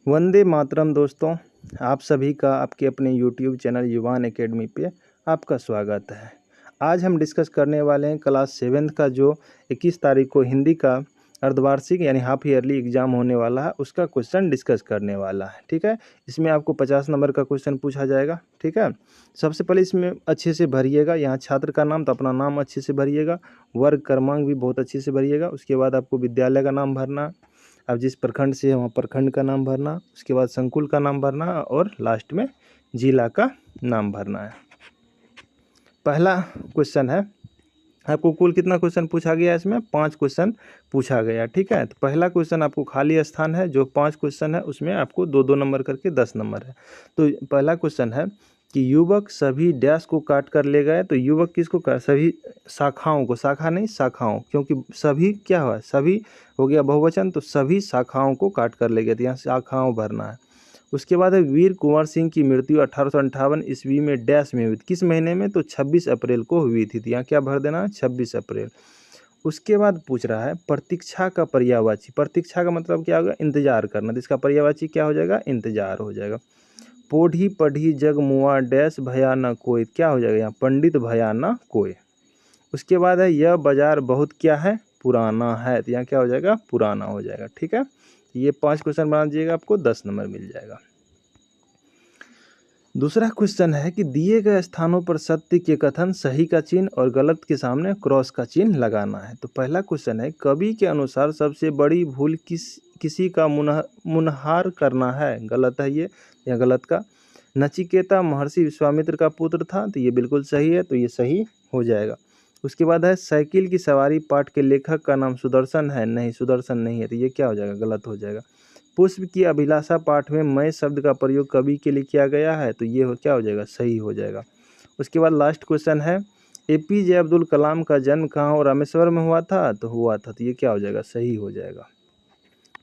वंदे मातरम दोस्तों, आप सभी का आपके अपने यूट्यूब चैनल युवान एकेडमी पे आपका स्वागत है। आज हम डिस्कस करने वाले हैं क्लास 7th का जो 21 तारीख को हिंदी का अर्धवार्षिक यानी हाफ ईयरली एग्ज़ाम होने वाला है, उसका क्वेश्चन डिस्कस करने वाला है। ठीक है, इसमें आपको 50 नंबर का क्वेश्चन पूछा जाएगा। ठीक है, सबसे पहले इसमें अच्छे से भरिएगा, यहाँ छात्र का नाम तो अपना नाम अच्छे से भरिएगा, वर्ग क्रमांक भी बहुत अच्छे से भरिएगा। उसके बाद आपको विद्यालय का नाम भरना, अब जिस प्रखंड से है वहाँ प्रखंड का नाम भरना, उसके बाद संकुल का नाम भरना और लास्ट में जिला का नाम भरना है। पहला क्वेश्चन है, आपको कुल कितना क्वेश्चन पूछा गया है? इसमें 5 क्वेश्चन पूछा गया। ठीक है, तो पहला क्वेश्चन आपको खाली स्थान है, जो 5 क्वेश्चन है उसमें आपको 2-2 नंबर करके 10 नंबर है। तो पहला क्वेश्चन है कि युवक सभी डैश को काट कर ले गए। तो युवक किसको काट? सभी शाखाओं को, शाखा नहीं शाखाओं, क्योंकि सभी क्या हुआ, सभी हो गया बहुवचन, तो सभी शाखाओं को काट कर ले गए। तो यहाँ शाखाओं भरना है। उसके बाद है वीर कुंवर सिंह की मृत्यु 1858 ईस्वी में डैश में हुई। किस महीने में? तो 26 अप्रैल को हुई थी। तो यहाँ क्या भर देना है? 26 अप्रैल। उसके बाद पूछ रहा है प्रतीक्षा का पर्यायवाची। प्रतीक्षा का मतलब क्या होगा? इंतजार करना। तो इसका पर्यायवाची क्या हो जाएगा? इंतजार हो जाएगा। पोढ़ी पढ़ी जग मुआ डैश भया न कोई, क्या हो जाएगा यहाँ? पंडित भया न कोई। उसके बाद है यह बाजार बहुत क्या है? पुराना है। तो यहाँ क्या हो जाएगा? पुराना हो जाएगा। ठीक है, ये 5 क्वेश्चन बना दीजिएगा, आपको 10 नंबर मिल जाएगा। दूसरा क्वेश्चन है कि दिए गए स्थानों पर सत्य के कथन सही का चिन्ह और गलत के सामने क्रॉस का चिन्ह लगाना है। तो पहला क्वेश्चन है, कवि के अनुसार सबसे बड़ी भूल किसी का मुनहार करना है। गलत है ये, या गलत का। नचिकेता महर्षि विश्वामित्र का पुत्र था। तो ये बिल्कुल सही है, तो ये सही हो जाएगा। उसके बाद है साइकिल की सवारी पाठ के लेखक का नाम सुदर्शन है। नहीं, सुदर्शन नहीं है, तो ये क्या हो जाएगा? गलत हो जाएगा। पुष्प की अभिलाषा पाठ में मैं शब्द का प्रयोग कवि के लिए किया गया है। तो ये क्या हो जाएगा? सही हो जाएगा। उसके बाद लास्ट क्वेश्चन है, APJ अब्दुल कलाम का जन्म कहाँ और रामेश्वर में हुआ था? तो हुआ था। तो ये क्या हो जाएगा? सही हो जाएगा।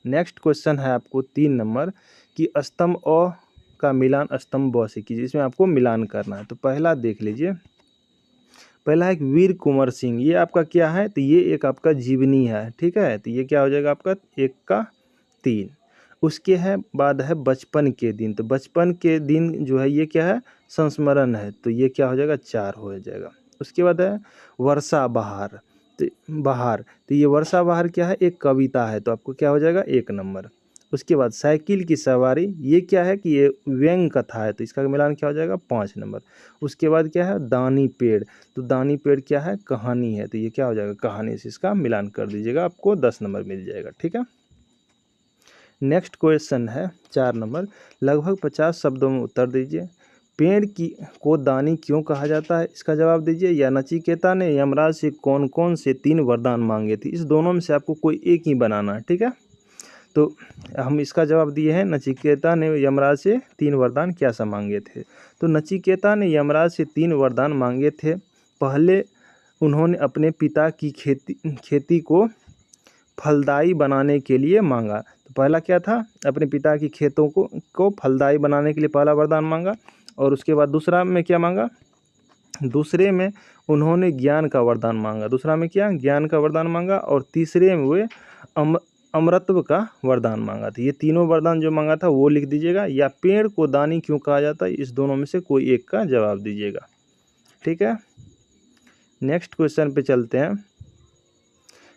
नेक्स्ट क्वेश्चन है आपको 3 नंबर कि स्तंभ अ का मिलान स्तंभ ब से कीजिए। इसमें आपको मिलान करना है। तो पहला देख लीजिए, पहला है वीर कुंवर सिंह। ये आपका क्या है? तो ये एक आपका जीवनी है। ठीक है, तो ये क्या हो जाएगा आपका? 1 का 3। उसके है बाद है बचपन के दिन। तो बचपन के दिन जो है ये क्या है? संस्मरण है। तो ये क्या हो जाएगा? 4 हो जाएगा। उसके बाद है वर्षा बहार। तो बहार, तो ये वर्षा बहार क्या है? एक कविता है। तो आपको क्या हो जाएगा? 1 नंबर। उसके बाद साइकिल की सवारी, ये क्या है कि ये व्यंग कथा है। तो इसका मिलान क्या हो जाएगा? 5 नंबर। उसके बाद क्या है? दानी पेड़। तो दानी पेड़ क्या है? कहानी है। तो ये क्या हो जाएगा? कहानी से इसका मिलान कर दीजिएगा, आपको 10 नंबर मिल जाएगा। ठीक है, नेक्स्ट क्वेश्चन है 4 नंबर, लगभग 50 शब्दों में उत्तर दीजिए। पेड़ की को दानी क्यों कहा जाता है? इसका जवाब दीजिए। या नचिकेता ने यमराज से कौन कौन से 3 वरदान मांगे थे? इस दोनों में से आपको कोई एक ही बनाना है। ठीक है, तो हम इसका जवाब दिए हैं, नचिकेता ने यमराज से 3 वरदान क्या सा मांगे थे? तो नचिकेता ने यमराज से 3 वरदान मांगे थे। पहले उन्होंने अपने पिता की खेती को फलदायी बनाने के लिए मांगा। तो पहला क्या था? अपने पिता की खेतों को फलदायी बनाने के लिए पहला वरदान मांगा। और उसके बाद दूसरा में क्या मांगा? दूसरे में उन्होंने ज्ञान का वरदान मांगा। दूसरा में क्या? ज्ञान का वरदान मांगा। और तीसरे में वे अमरत्व का वरदान मांगा था। ये तीनों वरदान जो मांगा था वो लिख दीजिएगा। या पेड़ को दानी क्यों कहा जाता है? इस दोनों में से कोई एक का जवाब दीजिएगा। ठीक है, नेक्स्ट क्वेश्चन पे चलते हैं।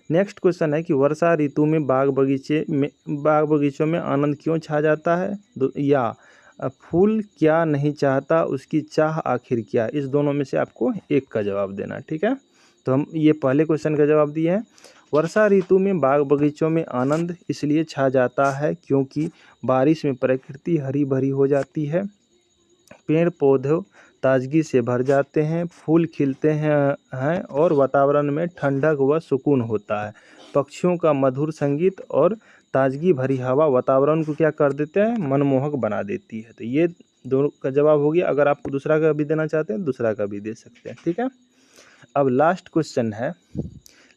नेक्स्ट क्वेश्चन है कि वर्षा ऋतु में बाग बगीचों में आनंद क्यों छा जाता है? या फूल क्या नहीं चाहता, उसकी चाह आखिर क्या? इस दोनों में से आपको एक का जवाब देना है। ठीक है, तो हम ये पहले क्वेश्चन का जवाब दिए हैं। वर्षा ऋतु में बाग बगीचों में आनंद इसलिए छा जाता है क्योंकि बारिश में प्रकृति हरी भरी हो जाती है, पेड़ पौधे ताजगी से भर जाते हैं, फूल खिलते हैं और वातावरण में ठंडक व सुकून होता है। पक्षियों का मधुर संगीत और ताजगी भरी हवा वातावरण को क्या कर देते हैं? मनमोहक बना देती है। तो ये दोनों का जवाब हो गया। अगर आप दूसरा का भी देना चाहते हैं दूसरा का भी दे सकते हैं। ठीक है, अब लास्ट क्वेश्चन है,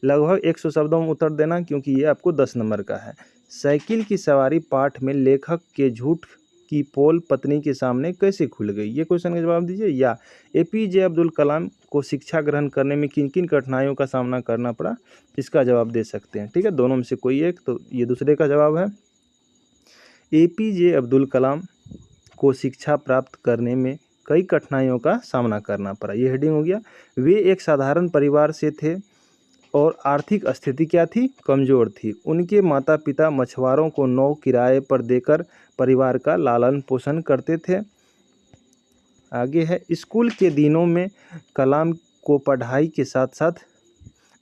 लगभग 100 शब्दों में उत्तर देना, क्योंकि ये आपको 10 नंबर का है। साइकिल की सवारी पाठ में लेखक के झूठ की पोल पत्नी के सामने कैसे खुल गई? ये क्वेश्चन का जवाब दीजिए। या APJ अब्दुल कलाम को शिक्षा ग्रहण करने में किन किन कठिनाइयों का सामना करना पड़ा? इसका जवाब दे सकते हैं। ठीक है, दोनों में से कोई एक। तो ये दूसरे का जवाब है। एपीजे अब्दुल कलाम को शिक्षा प्राप्त करने में कई कठिनाइयों का सामना करना पड़ा। ये हेडिंग हो गया। वे एक साधारण परिवार से थे और आर्थिक स्थिति क्या थी? कमज़ोर थी। उनके माता पिता मछुआरों को नाव किराए पर देकर परिवार का लालन पोषण करते थे। आगे है, स्कूल के दिनों में कलाम को पढ़ाई के साथ साथ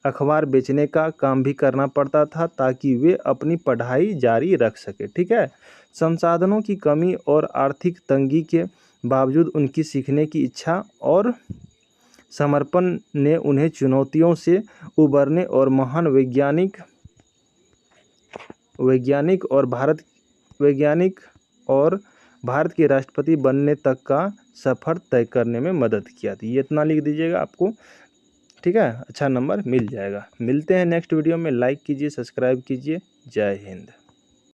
अखबार बेचने का काम भी करना पड़ता था ताकि वे अपनी पढ़ाई जारी रख सके। ठीक है। संसाधनों की कमी और आर्थिक तंगी के बावजूद उनकी सीखने की इच्छा और समर्पण ने उन्हें चुनौतियों से उबरने और महान वैज्ञानिक और भारत के राष्ट्रपति बनने तक का सफ़र तय करने में मदद किया थी। ये इतना लिख दीजिएगा, आपको ठीक है अच्छा नंबर मिल जाएगा। मिलते हैं नेक्स्ट वीडियो में। लाइक कीजिए, सब्सक्राइब कीजिए। जय हिंद।